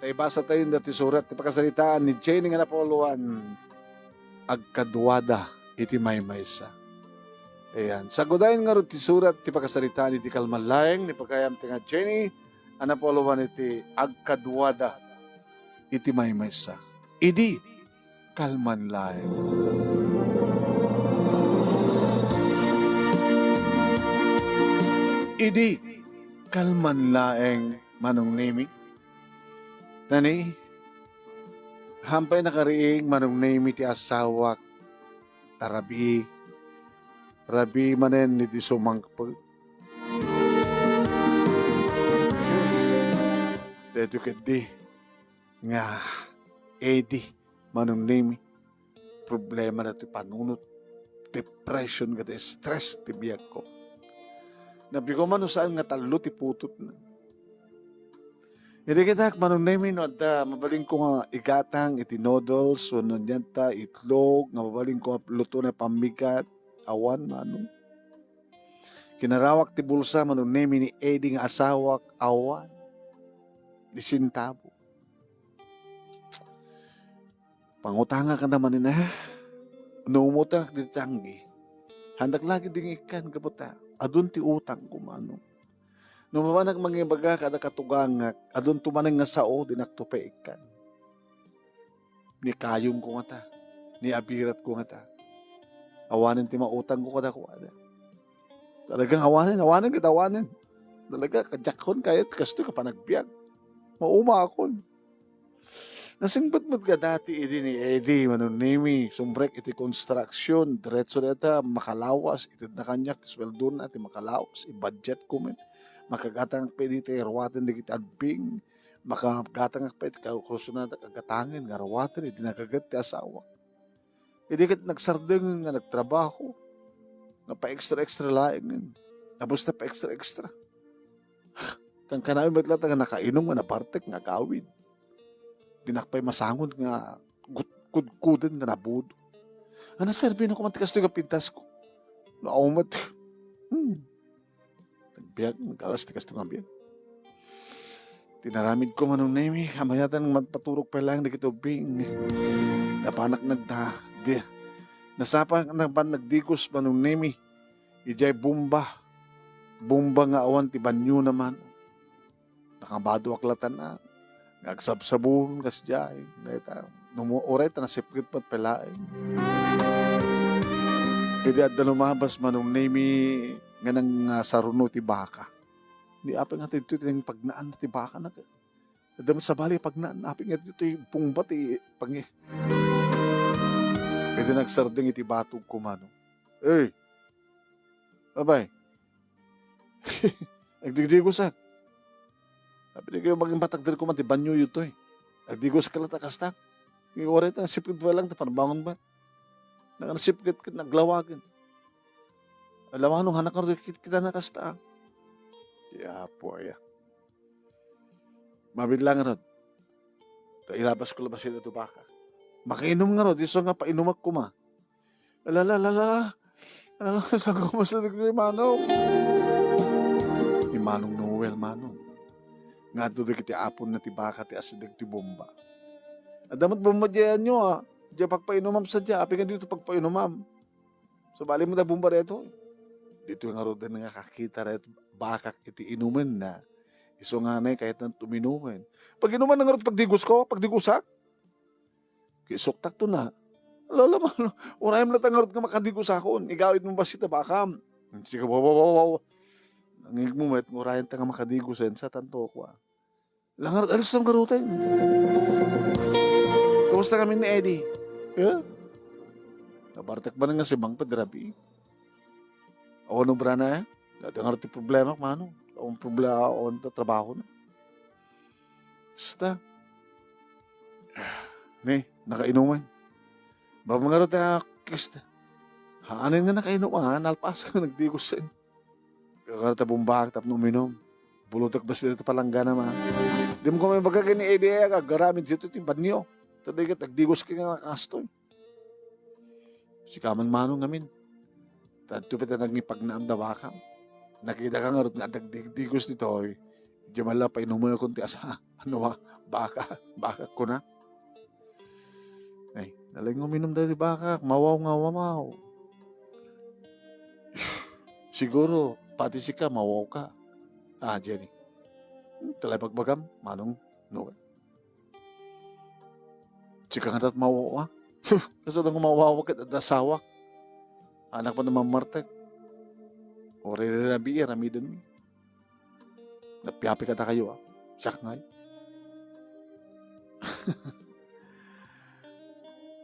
Tayo basa tayo dati surat, ti pakasalitaan ni Jenny nga napuluan, agkadwada iti maymaysa. Ayan. Sagudayin nga rin ti surat, ti pakasalitaan iti kalmalayang, ni pagkayam ti nga Jenny, ang napuluan iti agkadwada iti maymaysa. Idi kalmanlayang. Idi kalmanlayang manong nimi. Tani, hampay nakariing manong name iti asawak, tarabi, rabi manen ni di sumangpag. Deto kadi, nga, edi, manong name, problema na ti panunot, depression kati, stress ti biyak ko. Nabi ko man saan nga talo ti putot na. Hindi kita manong name no da mabaling ko nga igatang iti noodles wano nyanta itlog nga mabaling ko luto na pamigat awan manong kinarawak ti bulsa manong name ni Eddie nga asawak awan di sintabo pangutanga ka naman na nuumutak di tiyanggi handak lagi ding ikan kaputa adun ti utang ko manong nung mamanag mangibaga kada katugangak, adun tumanang nga sao, dinaktupe ikan. Ni kayong ko nga ta, ni abirat ko nga ta. Awanin ti mautang ko kada ko ada. Talagang awanin kita awanin. Talaga, kajakon kayat, kasto ka panagbiag. Mauma akon. Nasingbat-mat ka dati, iti ni Eddie, manunimi, sumbrek iti construction, diretso neta, makalawas, iti na kanyak, tisweldo na, iti makalawas, i-budget ko men. Makagatang pwede tayo rawatin di kita albing, makagatang pwede kakuso na kagatangin, nga rawatin, hindi nakagat ti asawa. Hindi kat nagsardeng nga nagtrabaho, nga pa extra laing, tapos na pa extra. Kang kanami ba't lang nga nakainom nga napartek nga gawid. Dinakpay masangon nga kudkudan na nabudo. Ano serbi na kumantikas ito yung pintas ko? Naumat. Biyak, magkalas-tikas ito nga biyak. Tinaramid ko manong nemi, hamayatan magpaturok pa lang na kitubing. Napanak nasapa nagdigos manong nemi, ijay bumba. Bumba nga awan, tibanyo naman. Nakabado aklatan na. Nagsabsabon kas jay. Numuoray, tanasipkit pat palain. Hindi at lumabas manong nemi, nga nang saruno ti baka. Di apin nga ito yung pagnaan ti baka na. Damat sa bali pagnaan, apin nga ito yung pungbat pangi. Pwede nagsarding iti batog kumano. Eh, abay. Nagdigdigos sa. Sabi kayo maging batagdari ko man ti banyo yun to eh. Nagdigos ka lang takastak. Yung oray ta, sipkit ba lang, panabangon ba? Sipkit naglawagan. Alam mo, nung hanak ka kita nakasta. Yeah, boy. Mabid lang ron. Ilabas ko labas ito baka. Makainom nga ron. Iso nga painumak ko ma. Alala. Saan ko masalig ni Manong? Ni Manong Noel, Manong. Nga doon kiti apon na ti baka ti asidag ti bomba. Adamat bomba dyan nyo Diyan pagpainumam sa dyan. Api nga dito pagpainumam. So bali mo na bomba reto. Dito nga ro din nga kakita ret bakak iti inuman na. Iso nga na kahit nang tuminuman. Pag inuman na nga ro pagdigos ko, pagdigusak. Kisuktak to na. Lala man, unayam lang nga ro nga makadigos ako. Igawid mo ba sita bakam? Sige, wow. Nangig mo met, urayan ta nga makadigosan sa tanto ko. Langar, alis lang nga ro tayo. Kamusta kami ni Eddie? Yeah. Nabartak ba na nga si Mang Padrabi? Ako nung brana dati nga rin problema, mano. Akong problema, ako nung trabaho na. Basta. Nakainuman. Ba mga rin tayo, kista. Haanin nga nakainuman, nalpasa nga nagdigos sa inyo. Kaya nga rin tayo bumbak, tap numinom. Bulutak ba sila ito palangga naman. Di mo kung may bagagay ni Eddie, garamid dito ito yung banyo. Tadi ka, nagdigos ka nga kastoy. Si Kaman Manong namin. Tadto pa naging pagnaam na baka. Nakita ka nga rin na nagdigos dito. Di mala pa inumoy kong ti asa. Ano ba? Baka ko na. Ay, nalang uminom dahil baka. Mawaw nga wamaw. Siguro, pati si ka, mawaw ka. Jenny. Talay pagbagam, manong no. Sika nga tat mawaw ah. Kasi nang mawaw ka at asawa. Anak pa naman Martek. O re-re-rabi, ramidon mi. Napiapi ka ta kayo ah. Siyak nga eh.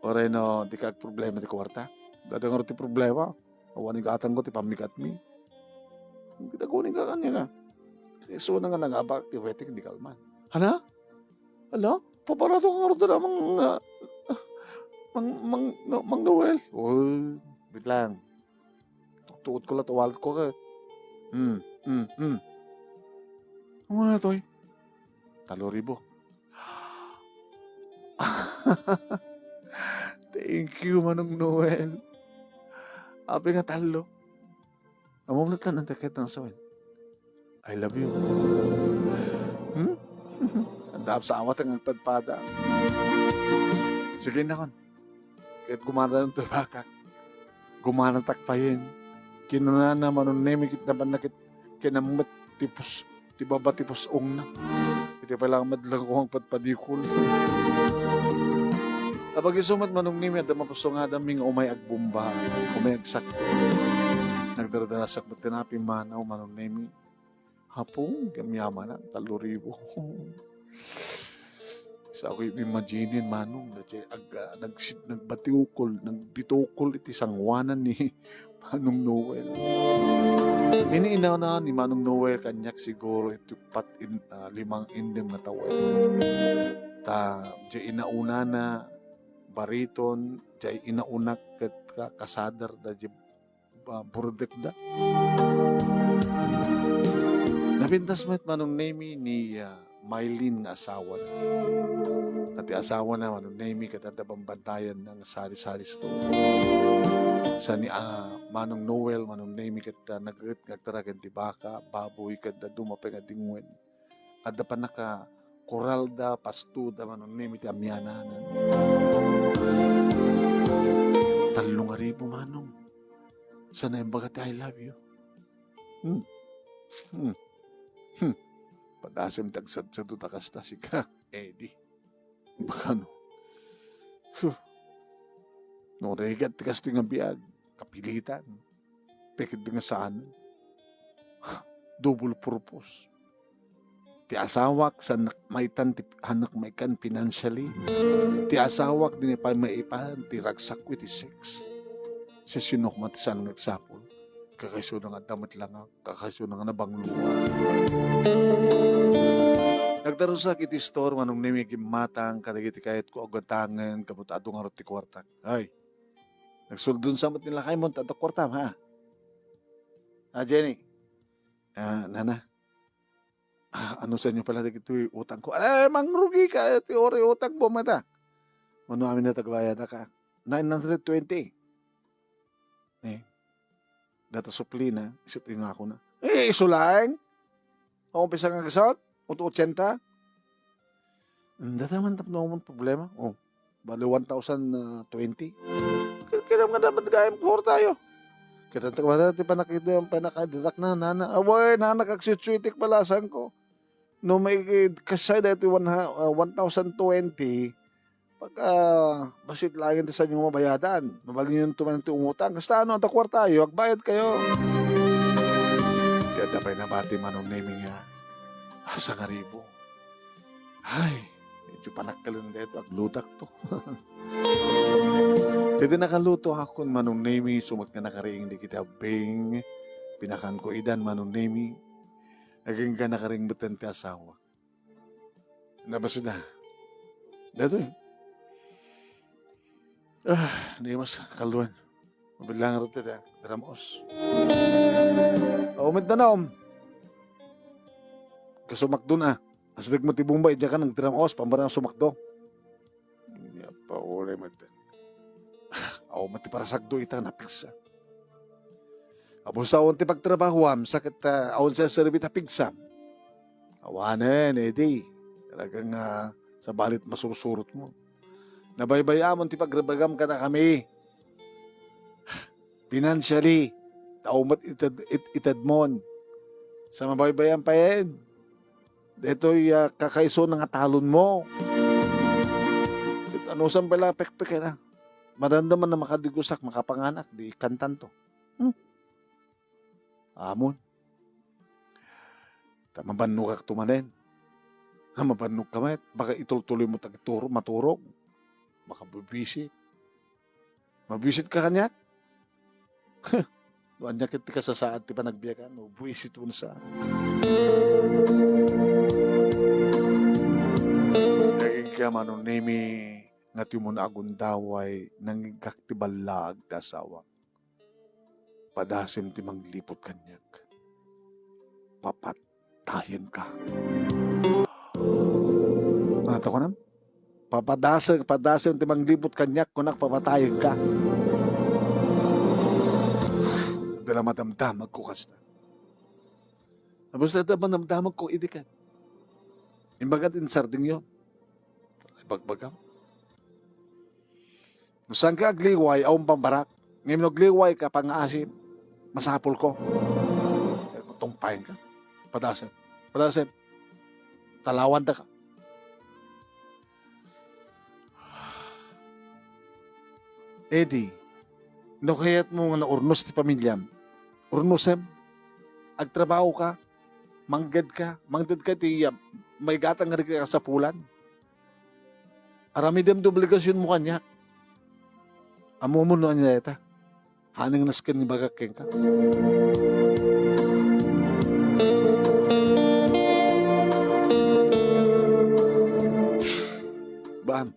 Oray no, di ka problema ti kwarta. Dati nga ti problema. Awanin ka atan ko ti pamikat mi. Kita kunin ka kanya ka. So na nga nangabak ti wetik di kalman. Hala? Paparato ka nga rin na mang Noel. Uy, bit lang. Tuot ko lang, tuwalat ko ka. Ano na to eh? 3,000. Thank you, Manong Noel. Api nga talo. Amumlatan ang taket ng sawin. I love you. Ang dahap sa awat ang tadpada. Sige na kon. Kahit gumana ng tubakak. Gumana takpayin. Kinunana Manong nemikit na banakit. Kinamat tipos. Tibaba tipos ong na. Iti palang madlang ko ang patpadikul. Kapag isumat Manong nimi at mapuso nga daming umay agbumba. Umay agsak. Nagdaradarasak ba't tinapi manaw Manong nimi. Hapong gamyaman na 3,000. Sa ako'y imaginin Manong. Nagbitukol iti sangwanan ni Manong Noel. Iniinaw na ni Manong Noel kanyak siguro ito 5 indem na tawel. Diya inauna na bariton, diya inaunak kasadar da diya burdek da. Napintas met Manong nemi ni Mylene nga asawa na. At asawa na Manong nemi katatabang bantayan ng sari-sari store. Sa ni Manong Noel, Manong nemi kat nagtaragan ti baka, baboy kat da dumapay nga dingwen. At da pa naka koral da, pasto da Manong nemi ti amyananan. 3,000 Manong. Sana yung bagat I love you. Padasim tagsad sa tutakasta si ka, Eddie. Baka no. No, regat tikas ito nga biyag. Kapilitan. Pekit nga saan. Double purpose. Ti asawak sa maitan ti anak maikan financially. Ti asawak din pa maipan ti ragsak with ti sex. Sa sinok matisan ng nagsapol. Kakasyo na nga damit lang kakasyo na nga nabangluwa. Nagdarusak iti store Manong nemi matang kadagiti kahit ko agatangan kabutado nga ti kwartak. Ay. Nagsuldun sa nila kay mo tato kwartam ha. Jenny. Nana. Ano sa inyo pala dito utang ko? Mangrugi ka ti ore utang mo mata. Mano amin na tagbayad ka. 920. Data suplina, isip nga ako na. Iso lang. Umpisa nga gasot, 80. Data man tap naman problema. Bali 1,020. Kaya nga dapat gayam ko tayo. Kaya tayo pa nakita yung panakadidak na nana. Away, nanakagsuitik palasan ko. No may kasay dito 1,020. Pagka basit lagi sa inyong mabayadan, mabalin yung tumanin ito umutang. Kasta ano, takwar tayo, agbayad kayo. Kaya tapay nabati Manong nemi nga. Sa ngaribo. Ay, medyo panakkalun dito, aglutak to. Dito nakaluto ako Manong nemi, sumat nga nakariing di kita bing. Pinakan ko idan Manong nemi. Naging ka nakaring batan ti asawa. Nabas na. Dito eh. Hindi mas kaluan. Mabilang rin ito. Dramos. Umit na na Kasumakdo na. As nagmatibong ba, idya ka ng dramos. Pambarang sumakdo. Hindi pa uli mati. Mati para sakdo itang napigsa. Abon sa awan ti pagtrabahuam. Sakit awan sa servit na pigsam. Awanan, Eddie. Talagang sa balit masusurot mo. Nabaybayamon ti pagrabagam ka na kami. Financially, taumat itadmon. Sa mabaybayan pa yan. Dito'y kakaiso ng atalon mo. Ano saan pala pekpek na? Madandaman na makadigusak, makapanganak, di kantan to. Amon. Mabanukak tumanen. Mabanuk ka met. Baka ituloy mo tagturo, maturog. Baka bubisit. Mabisit ka kanya? Doon niya kiti ka sa saad, ti pa nagbiyakan. Bubisit mo sa naging ka manunimi nga ti mo na agundaway nangigak ti balag da asawa. Padasim ti manglipot kanyak. Papatayin ka. Nato ko nam? Padasim ti manglipot kanyak kunak papatayin ka. Dala matamdamag ko kasta. Tapos na matamdamag ko idikan. Imbagat insarding yun. Ibagbagam. Nusan ka agliway, awang pambarak. Ngayon nagliway ka, pang-asim, masapol ko. Tumpayin ka. Padasim. Talawan ka. Eddie, no kaya't mo nga naurnos ti pamilyam. Urnosem, agtrabaho ka, manggad ka ti may gatang nga ka sa pulan. Arami dem obligasyon mo kanya. Amo mo no niya ita. Hanang nasken ni bagakeng ka. Baan,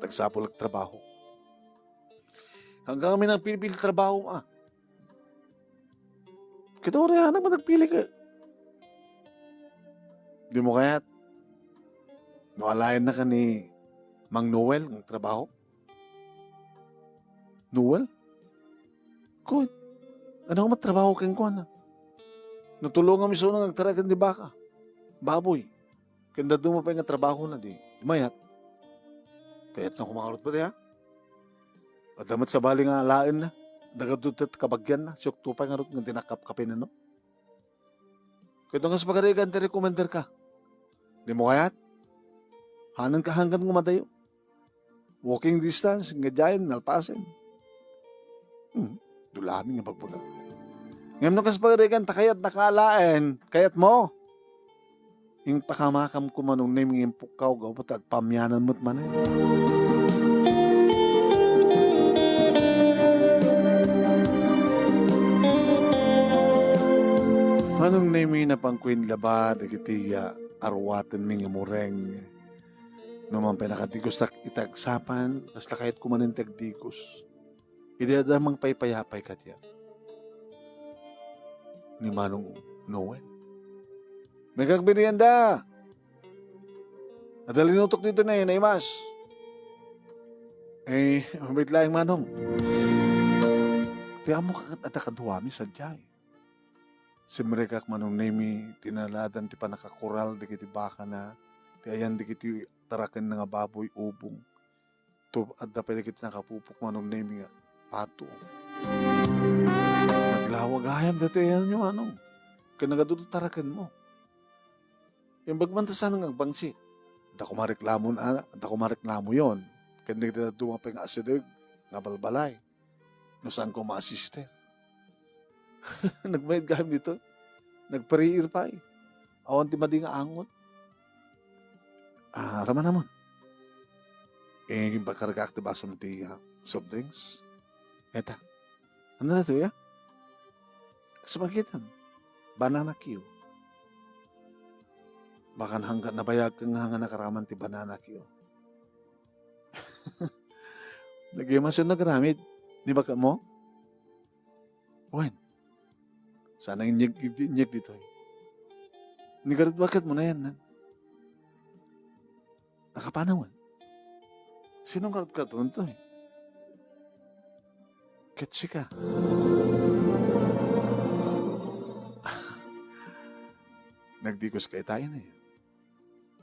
tagsapol ang trabaho. Hanggang kami nang pili-pili trabaho Kita mo rin naman nagpili ka. Di mo kaya't nawalayan na ka ni Mang Noel ng trabaho. Noel? Kun, ano ka matrabaho kang kuwan na? Natulungan mi so nang nagtaragan di baka. Baboy. Kanda dumapay nga trabaho na di. Mayat. Kayat na kumakarot pa diya. Padamat sa bali nga alain na. Nagadutat kabagyan na. Siyok tupay nga rot nga dinakap-kapin na no. Kaya nga sa pagkarigan, recommender ka. Di mo kayat? Hanan ka hanggang ngumadayo. Walking distance, nga dyan, nalpasin. Dulamin nga pagbaga. Ngayon nung sa pagkarigan, takayat nakalain, kayat mo. Yung pakamakam ko manong naming impukaw, gawat agpamyanan mo't manin. Anong name na pang Queen Labad, ikitiya, arwatan ming mureng. Naman pa nakadigos tak itagsapan, basta kahit kumanin tagdigos. Idadamang paypayapay ka diya. Ni Manong Noel. May kagbinihan da. Adalinutok dito na yun, Imas. Mabit lang Manong. Kaya mo kakadakaduwami sa diyay. Simrekak manong nemi tinaladan ti panakakural di kiti baka na ti ayan di kiti taraken nga baboy ubong to at dapat di kiti nakapupok manong nemi nga pato naglawag ayam dito ayan nyo anong kanagaduto taraken mo yung bagmantasan ng bangsi da kumareklamo yon kanda kita dumapay nga asideg nga balbalay no saan ko ma-assiste. Nagbayad kami dito. Nagpariir pa Awan ti madi nga angot. Rama naman. Bakaragak ti basam ti soft drinks. Eta. Ano na ito ya? Kasabagitan. Banana Q. Bakan hanggang nabayag kang hanggang nakaraman ti banana Q. Nag-imasyon na garamid. Di ba ka mo? When? Sana inyek dito. Nigarad bakit mo na yan? Nakapanawan. Sinong karot to? Ketsi ka. nagdigos kay tayo na yun.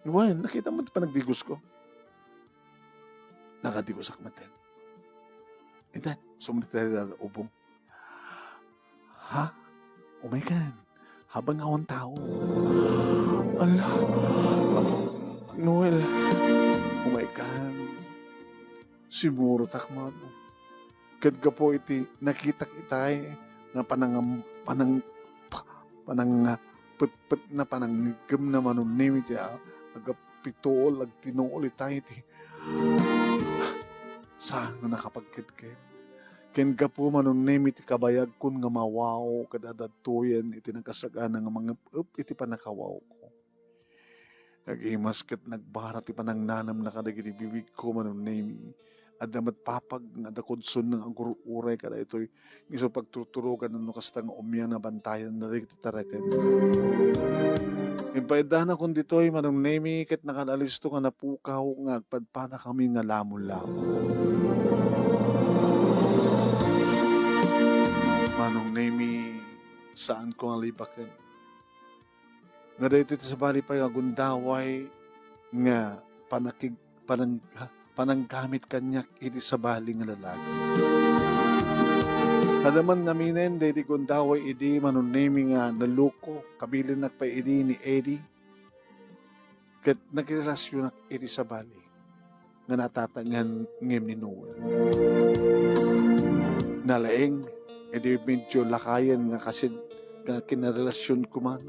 Well, nakita mo pa nagdigos ko. Nakadigos ako matin. And then, sumunod tayo na ubong. Ha? Oh my God. Habang awan tao. Ala. Noel. Oh my God. Siguro takma mo. Kad ka po iti nakita kitay nga put na pananggam na manunim iti agapitool ag tinuol itay iti saan na nakapagkit-kit. Ken ka po manunim iti kabayag kun nga mawaw kadadatuyan iti nagkasagana nga mga iti panakawaw ko. Nag-imas kat nagbara ti panangnanam na kadagiti bibig ko manunim at damat papag nga dakudson ng agururay kada ito'y iso pagtuturugan ng kastang umyan na bantayan na rin titarakan. Ipaidana kung dito'y manong nemi kat nakanalisto nga napukaw nga agpadpada kami nga lamon-lamon. Manong nemi saan ko nga libakan. Nga dito sa bali pa yung agundaway nga pananggamit kanyak iti sa baling nga lalaki. Kadaman naminen, dahil kung daway idi, manunemi nga naluko, kabilin nakpa idi ni Eddie, kat nagrelasyon nak iti sa bali, nga natatangan ngem ni Noel. Nalaeng, edi medyo lakayan nga kasi nga kinarelasyon ko man.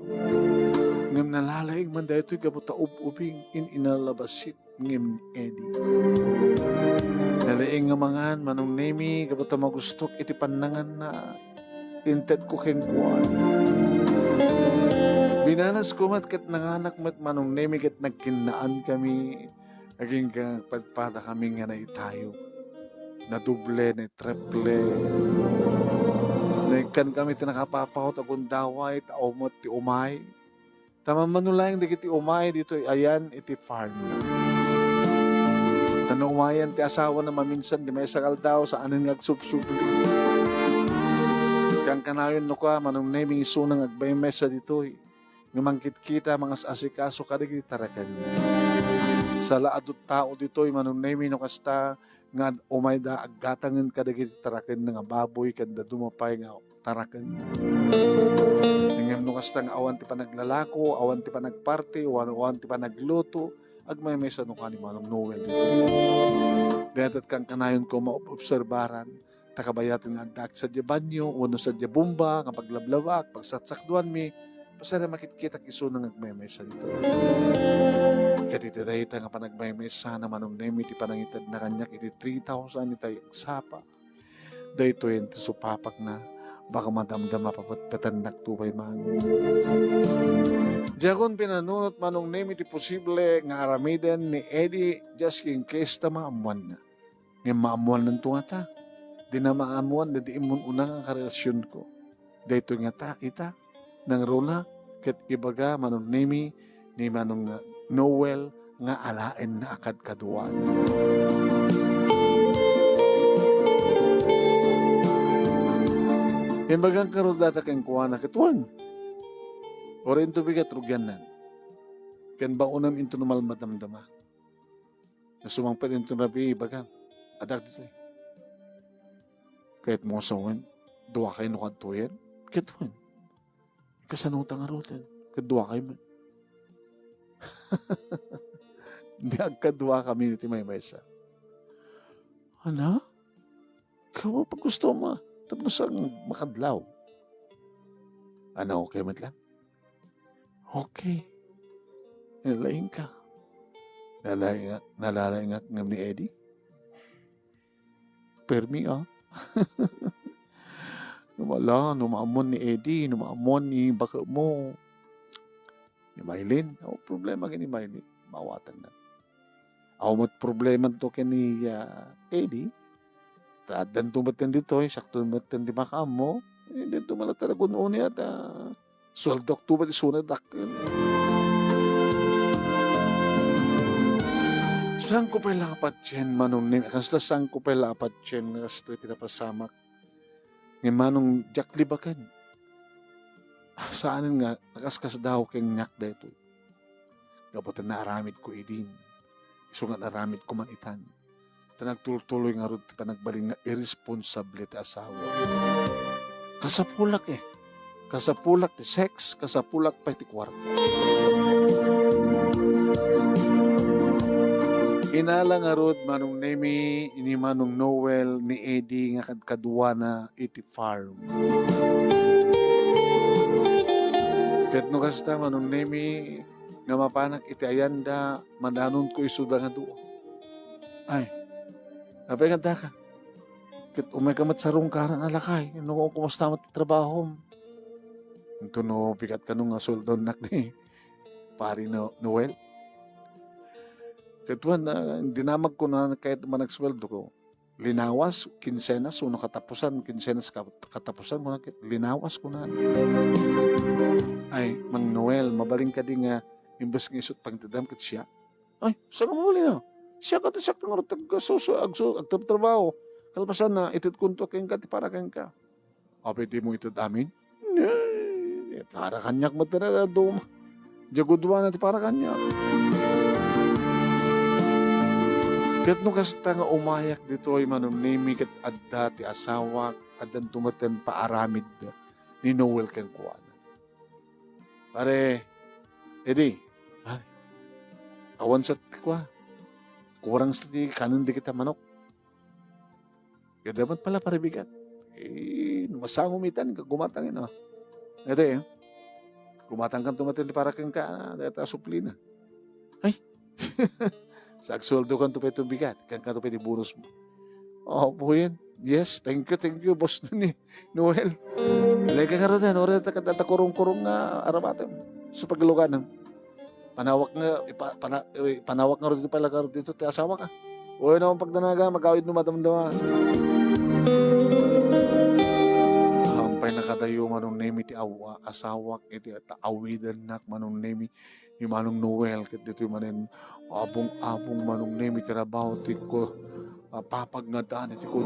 Ngem nalalaeng man dahil ito'y kabuta ubing inalabasit ngem ni Eddie. Nalaing nga mangan, manong nemi, kabuta magustok, iti panangan na inted ko kengkuan. Binanas ko mat kat nanganak mat manong nemi kat nagkinaan kami, naging pagpada kami nga na itayo. Na duble, na triple. Nagkan kami tinakapapahot akong daway, taumot ti umay. Tama manulayang di kiti umay dito, ayan iti farm na. Ano umayan ti asawa na maminsan di may sakal daw sa anin ngagsubsubli. Kang kanayon no ka, manong neming isunang agbay mesa dito. Ngumangkit kita mga asikaso kadig tarakan niya. Sa laadot tao dito, manong neming no kasta nga umay da aggatangan kadig tarakan nga baboy kanda dumapay nga tarakan niya. Ngam no kasta nga awan ti panaglalako, awan ti panagparty, awan ti panagluto, agmay may sa nukani manong Noel dito. Dayatat kang kanayon ko maobserbaran, takabayatin nga agdak sa banyo, uno sa bumba, nga paglablawak, pagsatsakduan mi, pasara makitkita kiso nang agmay may sa dito. Katititayita nga panagmay may sa na manong nemi ti panangitad na kanyak iti 3,000 itay agsapa. Dahito yun ti supapak na baka madamdama papatpatan nagtubay man. Diakon pinanunot manong nemi ti posible nga aramiden ni Eddie just in case ta maamuan na. Nga maamuan ng tungata. Di na maamuan na di imun unang ang karelasyon ko. Dahito nga ta, ita, nang rola, kat ibaga manong nemi ni manong Noel nga alain na akad kaduan. Imbagang karudata kang kuha na katuan. Orin to bigat rugyanan. Kan ba unam into numal madamdama. Nasumangpat into nabi bagang. Adak dito eh. Kahit mo sawan, duwa kayo nukantuyan. Katuan. Kasanutang arutan. Kadua kayo man. Hindi agkadua kami niti may maysa. Ano? Kawa pag gusto mo. Tapos ang makadlaw. Ano, okay man lang? Okay. Nalaing ka. Nalalaing nga ni Eddie. Permi Wala, numaamon ni Eddie, numaamon ni baka mo. Ni Maylin. Problema ka ni Maylin. Mawatan na. Ako mo't problema to ka ni Eddie. Dan tumatin dito, sakto tumatin di baka mo. Hindi tumala talaga noon at swaldok tumat isunod dakil. Saan ko pala kapatyen manong nin? Kasla saan ko pala kapatyen nga gusto itinapasamak. Ng manong Jack Libakan. Saan nga, nakaskas daw keng nyak dito. Kabutan na aramid ko idin. Iso nga aramid ko man itan. Tanagtuloy nga ron ti panagbaling nga irresponsable ti asawa. Kasapulak eh. Kasapulak ti sex, kasapulak pa ti kwarta. Inala nga rod manong Nemi, ini manong Noel, ni Eddie nga kadwa na iti farm. Ket no kasta manong Nemi, nga mapanak iti ayanda, mananon ko isuda nga duo. Ay, kapay nga ka. Ket umay kamat sarong karan alakay, no kumusta mat trabaho. Ito no, bigat ka nung soldon nak ni pari no, Noel. Katuan na dinamag ko na kahit managsweldo ko. Linawas, kinsenas, uno katapusan, kinsenas katapusan mo na, linawas ko na. Ay, Mang Noel, mabaling ka din nga, imbes nga isot pang tadam kat siya. Ay, saan ka mabali na? Siya ka tasak ng agtrabaho. Kalpasan na, itut kunto kayong ka, para kayong ka. Apiti mo itut amin? Para kanyak matara doon. Jagudwa na ti para kanyak. Kat no kasta nga umayak dito ay manong Nemi kat adda ti asawa adan tumaten paaramid ni Noel ken kuana. Pare, edi, ay, awan sa tikwa. Kurang sa ti kanon di kita manok. Kaya dapat pala paribigat. Masangumitan ka gumatangin. Ito gumatang kan tumaten ti para ken ka data suplina. Ay, sa agsuldo kan to pa itong bigat, kan ka to pa bonus mo. Po yan. Yes, thank you, boss ni Noel. Lega nga rin, oras na kurong-kurong nga aramatem. So paglugan, panawak nga, panawak nga rin pala ka dito, ti asawa ka. Uy naman pagdanaga, mag-awid no madamdama. Hampay nakadayo manong Nemi ti asawak, iti awidan nak manong Nemi, yung manong Noel, kat dito yung manin, abong-abong manong Nemi tirabaho, ti ko, papag nga daan, iti ko.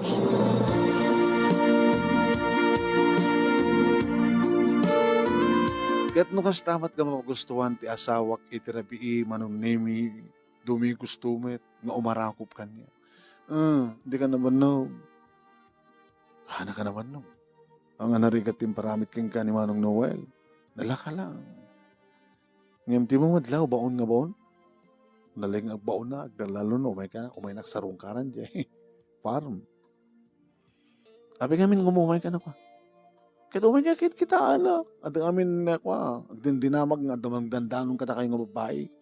Kat no kas tamat ka magustuhan ti asawak, iti rabii manong Nemi, dumi gustumet, nga umarakop kanya. Hindi ka naman no. Hana ka naman no. Ang anarigat yung paramit kang ka ni manong Noel. Nalaka lang. Ngayon ti mo madlaw, baon nga baon. Naling agbaon na, agdalalo no, umay naksarong karan dyan. Farm. Abi ngamin ngumumay ka na kwa. Kahit umay ka kita ala. At amin na kwa, agdindinamag nga damang dandanong kada kayo nga babae.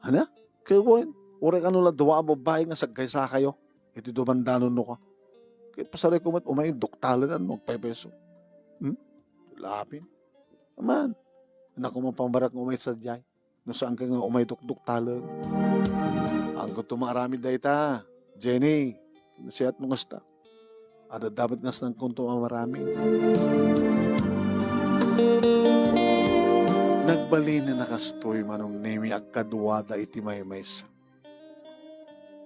Hana? Kaya ko yun. Ure ka nula duwa babae nga sagay sa kayo. Ito dumandanon no ka. Kahit pasaray ko mat, umay doktalan na, magpepeso. Lapin. Aman. Naku mo pambarak ng umay sa dyan. No saan ka nga umay doktalan. Ang gusto marami dahi ta. Jenny, nasiyat mo ngasta. Ada dapat ngas ng kunto marami. Nagbali na nakastoy manong Nemi agkaduwada iti maymaysa.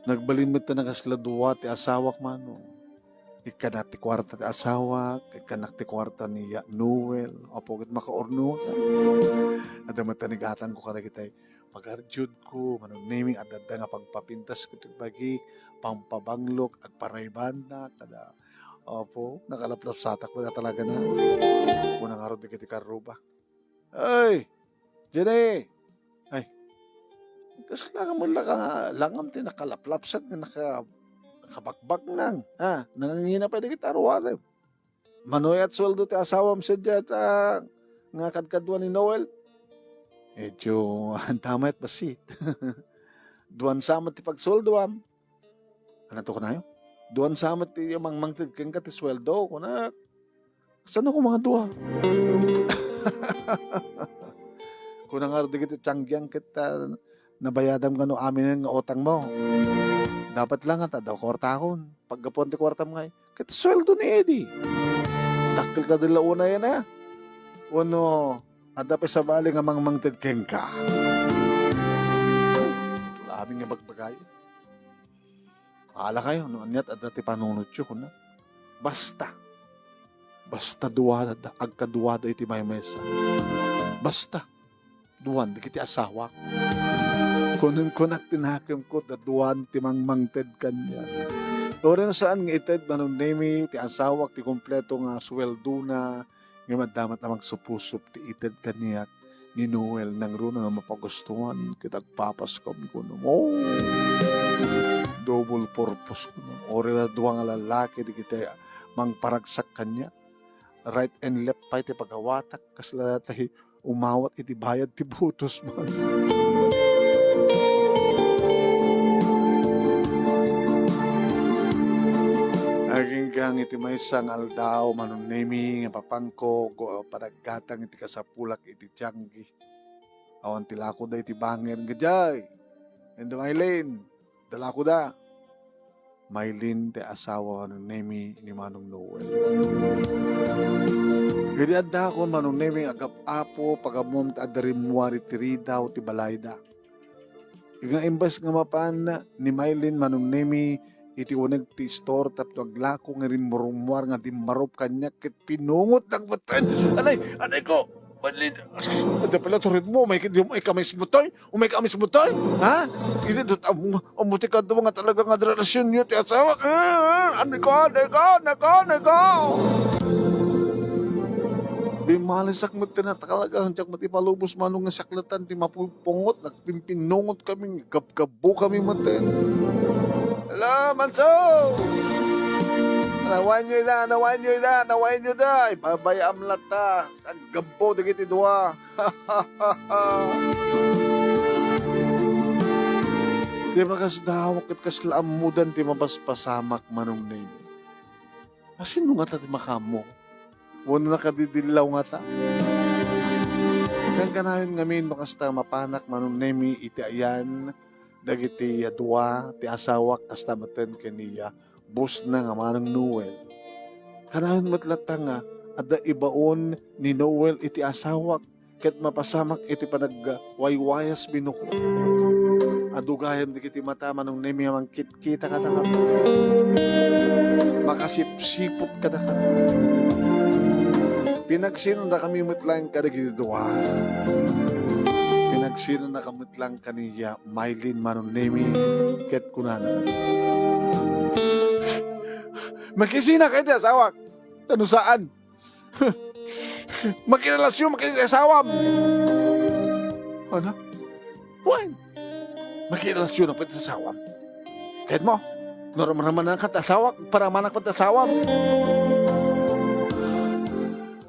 Nagbalin mo ta nakasladuwa ti asawak manong. Ikanak ti kwarta ti asawak, ikanak ti kwarta ni Noel, apogit makaorno. Ada matanigatan ko kada kitay pagarjud ko, manong Nemi adada nga pagpapintas ko ti bagi, pampabanglok, agparaybanda, kada opo, nakalaplap satak mo na talaga na. Unang araw di kiti karuba. Ay! Jenny! Ay! Kasi lang mo langam ti nakalaplapsat nga nakabakbak nang. Nangangina pa di kita aruwa. Manoy at sweldo ti asawam sa dyan nga kadkadwa ni Noel. Medyo tama at basit. Duwan samat ti pagsweldo am. Ano to ko na yun? Duwan samat ti mangmangtid kang ka ti sweldo ko na. Saan ako mga duwa? Kung nangardi kita tiyanggyang kita nabayadam ka no amin nga otang mo. Dapat lang at daw kwartakon. Pagkapon ti kwarta mo ngay. Kita sweldo ni Eddie. Takil ka dila una yan Uno, adape sa bali nga mangmangtid keng ka. Tulabing nga bagbagay. Ala kayo, no anyat adati panunod yun na. Basta. Basta duwa agkaduwada iti maymesa. Basta duwan di kiti asawa. Kunin ko tinakim ko da duwan ti mangmangted kanya. Oren saan nga ited manunemi ti asawak ti kompleto nga sweldo na nga madamat namang supusup ti ited kaniya ni Noel nang runa nga mapagustuhan kitag papaskom ko no. Oh, double purpose ko no. Oren na duwa nga lalaki di kita mangparagsak kanya. Right and left pa iti pagawatak kasla tahi umawat iti bayad ti butos man. Aging kang iti may sang aldaw manunemi nga papangko padaggatang iti kasapulak iti tiyanggi. Awan tilako da iti banger nga jay. And Maylin, dalako da. Maylin ti asawa manunemi ni Manong Noel. Kaya adda ko manunemi agap-apo pagamom ti adarimwari ti ridaw ti balayda. Nga imbas nga mapan ni Maylin manunemi iti unag ti store tapto aglako nga rin murumwar nga di marop kanya kit pinungot ng batan. Anay ko! Balid! Ada pala turid mo, may kamay smutoy? Umay kamay smutoy? Ha? Hindi doon, amuti ka doon nga talaga nga relasyon nyo, ti asawa. Anay ko! Di malisak mo tinatalaga, hantyak matipalubos manong nga saklatan, ti mapupungot, nagpimpinungot kami, gabgabo kami matin. Hello, Manso! Nawain nyo da. Ipabayam lata. Ang gabo, dagiti dua. Di ba kasdawak at kaslaamudan ti mabaspasamak manong name. Asin mo nga ta ti makamo? Wano nakadidilaw nga ta? Kang kanayon ngamin makasta mapanak manong name iti ayan. Dagiti dua ti asawak kasta maten kaniya. Bus na nga manang Noel. Kanahan matlata nga, ada ibaon ni Noel iti asawak, ket mapasamak iti panagwaywayas binuko. Adugayan di kiti mata manong nemi amang kita ka na makasipsipot ka na. Pinagsino na kami matlang kadagiti duwa. Pinagsino na kami matlang kaniya Maylin manong nemi, ket kunana ka. Makisina kayo di asawak. Ano saan? Makirelasyon kayo di asawam. Ano? Buwan. Makirelasyon ako di asawam. Kahit mo, naman ka asawak para manak pa asawam.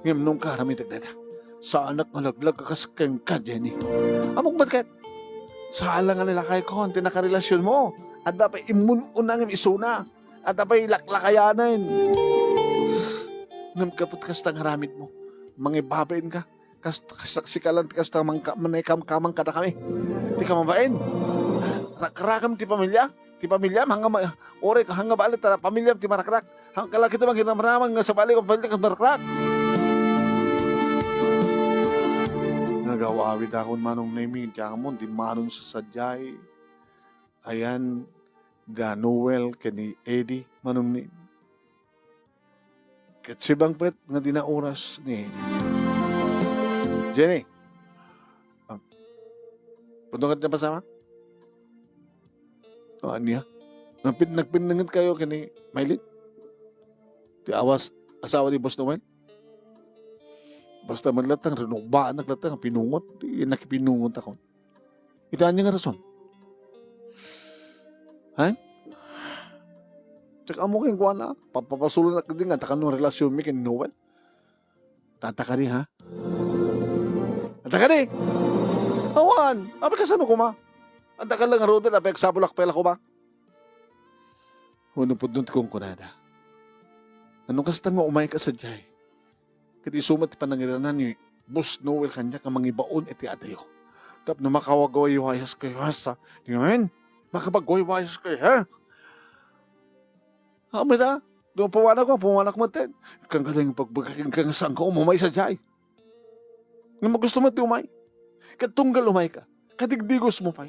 Ngayon nung karami tagdada. Sa anak malaglag kakaskeng ka, Jenny. Amok ba't kahit? Sa alang nga nilakay ko, ang tinakarelasyon mo. At dapat imununang isuna. At apay laklakayanan. Namkapot kastang haramid mo. Mangibabain ka. Sikalan kastang manaykamang kada kami. Di ka mabain. Rakrakam ti pamilya. Ti pamilya, ore ka hanga balit. Pamilya ti marakrak. Hangkala kita maginamramang sa balik ang pamilya ka marakrak. Nagawawid akong manong naming tiyangamon. Di manon sa sadyay. Ayan. Ga Noel kani Eddie manong ni ket sibang pet nga dinauras ni Jenny. Pudungat niya pasama? O aniya? Nagpinangat kayo kani Maylin? Ti awas asawa ni Boss Noel? Basta maglatang renubaan naglatang pinungot, nakipinungot ako. Itaan niya nga rason. Ha? Tsaka mo kayong kuha na. Papapasulo na ka din nga. Takan nung relasyon mo kay Noel. Tataka rin ha? Tataka rin. Awan. Api ka saan ko ma? Ang takal lang roda. Api sabulak pala ko ba? Unang po doon kong kunada. Anong kastang mo umay ka sa jay? Kati sumat panangiranan ni Boss Noel kanya ka mangibaon iti adayo. Tap na makawagawa yuhayas kayo hasa. Tingnan. Makapag-goy-wayos kayo, ha? Hamay na. Doon pumanak mo din. Kang galing pagbagakin kang saan ka umumay sa jay. Nga magusto mo di umay. Katunggal umay ka. Kadigdigos mo pa.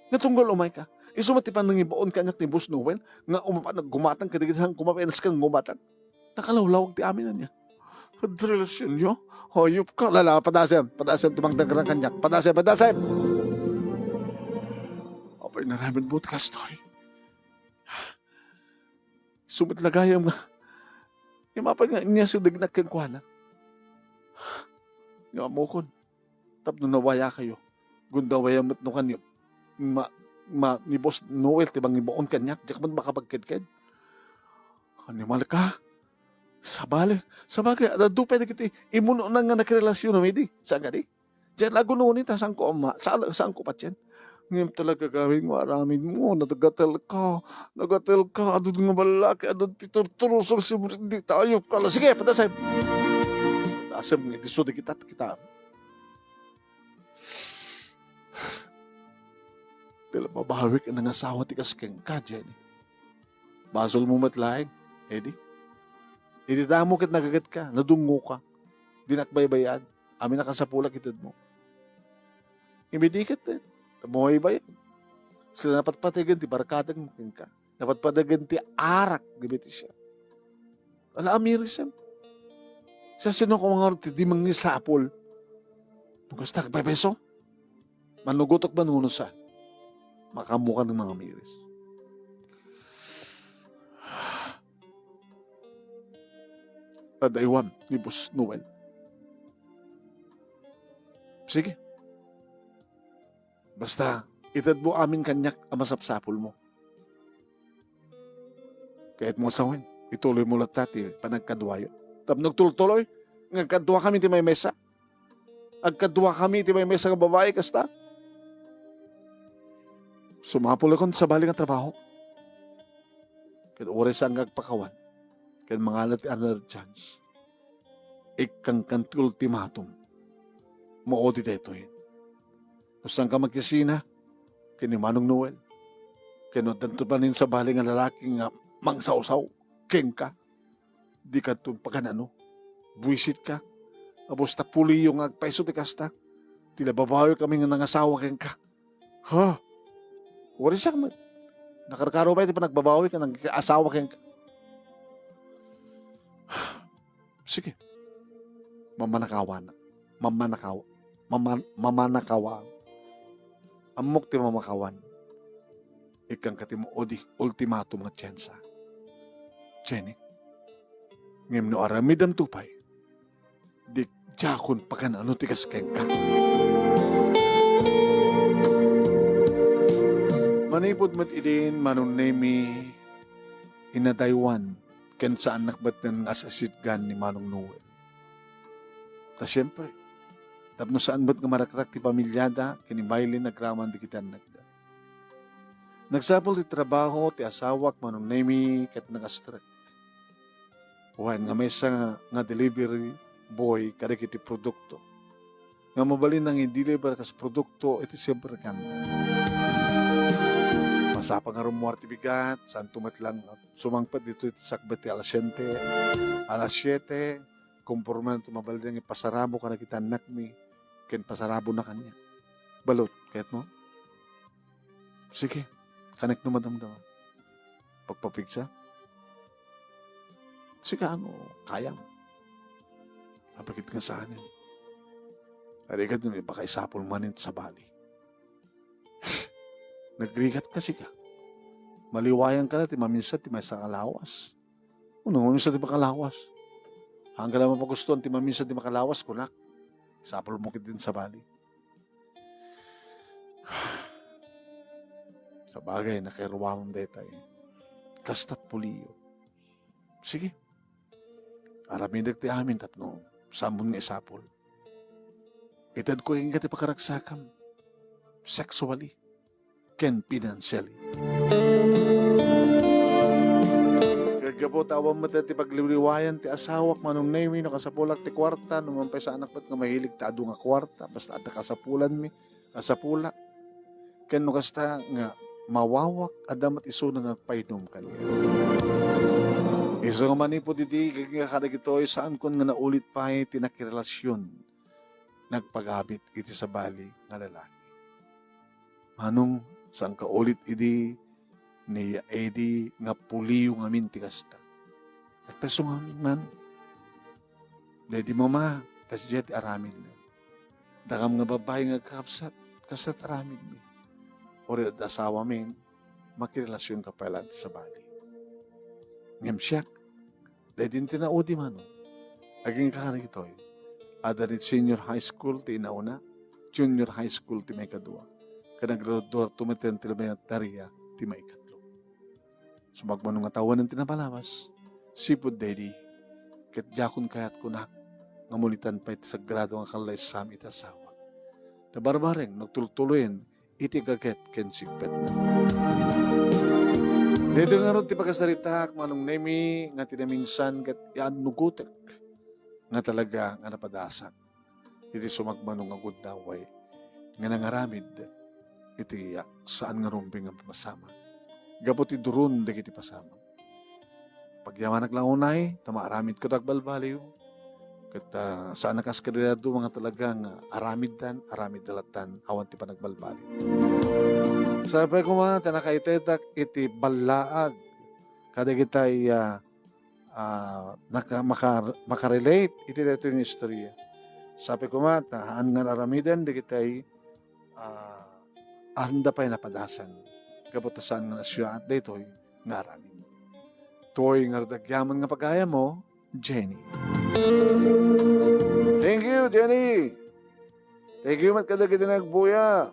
Natunggal umay ka. Isumatipan nang ibaon kanyak ni Boss Noel nga umapan naggumatang kadigidhang kumapinas kang gumatang. Nakalawlawag ti amin na niya. Relasyon nyo? Hayop ka, lala, padasem tumagdagrang kanyak, padasem. Apay naramin mo, kastoy. Sumit lagayam nga, imapan nga niya sudag na kengkwana. Nga mo kon, tapno nawaya kayo, gundawaya mo't no kanyo, ni Boss Noel, tibang ibaon kanyak, diyak man makapagkidkid. Kanimal ka, sabagay, dupay na kiti, imuno na nga nakirelasyon na di, saan ka di? Diyan lago noon ita, saan ko ama, saan ko patyan? Ngayon talaga gawin maraming mo, nagatel ka, adun nga malaki, adun titurturusong si hindi tayo kala. Sige, padasay. Padasay nga, disudi kita. Tila mabawi ka ng asawa ti kaskeng ka, Jenny. Basol mo matlaing, edi? Edi damo kit nagagat ka, nadungo ka, dinakbaybayan, amin nakasapula kitad mo. Imidikit din. Tamoy ba yan? Sila napatpatigan ti barkadang mukin ka. Napatpatigan ti arak, gabiti siya. Ala amirisem. Sa sino ko mga ti di mangisapol. Nung gusto ka peso? Manugutok manuno sa makamuka ng mga miris. Padaywan ni Boss Noel. Sige. Basta, itad mo amin kanyak ang masapsapol mo. Kahit mo sawin, ituloy mo lang tati, panagkadwayo. Tapos nagtuloy, nagkadwa kami ti may mesa. Agkadwa kami ti may mesa ng babae, kasta. Sumapol ako sa baling ang trabaho. Kaya oras ang agpakawan. Kaya mga alat another chance. Ikang ultimatum. Maodi tayo yun. Saan ka magkisina? Kini Manong Noel. Kinutanto pa rin sa baling ang lalaking mangsausaw. King ka. Di ka ito pagkanano. Buisit ka. Abos ta puli yung agpaiso ti kasta. Tila babayo kami nga nangasawa king ka. Ha? Wari siya man. Nakarkaro ba ito pa nagbabawi ka ng asawa king ka? Sige. Mamanakawa. Amok ti mamakawan. Ikang katimo odi ultimatum na tsensa. Jenny, ngem no aramidam tupay. Di jakon pakan ano ti kaskeng ka. Manipod mat idin manunemi inadaywan ken sa anak bat ng asasitgan ni Manong Noel. Ta siyempre, tapno saan ba't nga marakrak ti pamilyada, kinibaylin nagraman di kita nagda. Nagsapol ti trabaho, ti asawak, Manong Nemi, kat nagastrek. Wan nga may sa nga delivery boy, kada kiti produkto. Nga mabalin nang i-deliver kas produkto, iti siyempre kanda. Masapa nga rumuar ti bigat, saan tumatlang sumangpat dito iti sakbat ti alas 7, kumporman tumabalin nang ipasarabo ka na kita anak mi, ken pasarabo na kanya. Balot, kahit mo? Sige, kanek no madamdam. Pagpapigsa? Sige, kaya mo. Napakit nga sa anin. Arigad nun, baka isapol manin sa bali. Nagrigat kasi ka. Maliwayan ka na, ti maminsan, ti may isang alawas. Maminsan, ti makalawas. Hanggang naman pagustuhan, ti maminsan, ti makalawas, kunak. Sapol mo din sa bali. Sa bagay, nakairuwamang detay. Kastat puliyo. Sige. Aramin ti amin tapno. Sambon nga isapol. Itad ko yung gati pakaragsakam. Sexually. Ken financially. Kagabo tawang mata ti pagliliwayan ti asawak Manong Nemi no kasapulak ti kwarta no mampay sa anak pat nga mahilig ta adu nga kwarta basta ada kasapulan mi kasapulak ken no kasta nga mawawak adamat iso nga painom kaniya. Iso nga manipod iti kaya kada gitoy saan kon nga naulit pa tinakirelasyon nagpagabit iti sa bali nga lalaki. Manong saan ka ulit idi ni Eddie nga puliw nga minti kasta. Nagpeso nga man. Lady mama, kasjet aramid na. Dakam nga babae nga kapsat, kasat aramid mi. Ori at asawa min, makirelasyon ka pala sa bali. Ngem siyak, dahil din tinaudi man. Aging kakarik ito. Adarit senior high school ti inauna, junior high school ti may kadua. Kanagrador tumiten ti elementarya ti may ikatlo. Sumagmanong nga tawan ng tinapalawas, sipod daddy, ket jakon kayat kunak, ngamulitan pa iti sa grado nga kalay sam iti asawa. Nabarbareng, nagtultuloyin, iti kaget ken sigpet na. Dito nga ron ti pagkasarita, manong nemi, nga tinaminsan, ket yaan nugutek, nga talaga nga napadasan. Iti sumagmanong nga gudaway, nga nangaramid, iti saan nga rumping nga pasama. Gapot ti durun, dagiti pasama. Pagyaman naglaunay, tamaaramid ko tagbalbaliw, ket saan nakaskadado mga talagang aramid dalatan, awan ti panagbalbaliw. Sabi ko man, tanakaitetak iti balaag, kada kita'y makarelate, iti dito yung istorya. Sabi ko man, haan nga naramidan, di kita'y ahanda pa'y napadasan. Kaputasan nga nasya at dito nga aramid. Tuoy nga dagyaman nga pagkaya mo, Jenny. Thank you, Jenny. Thank you, mat kada kita nagbuya.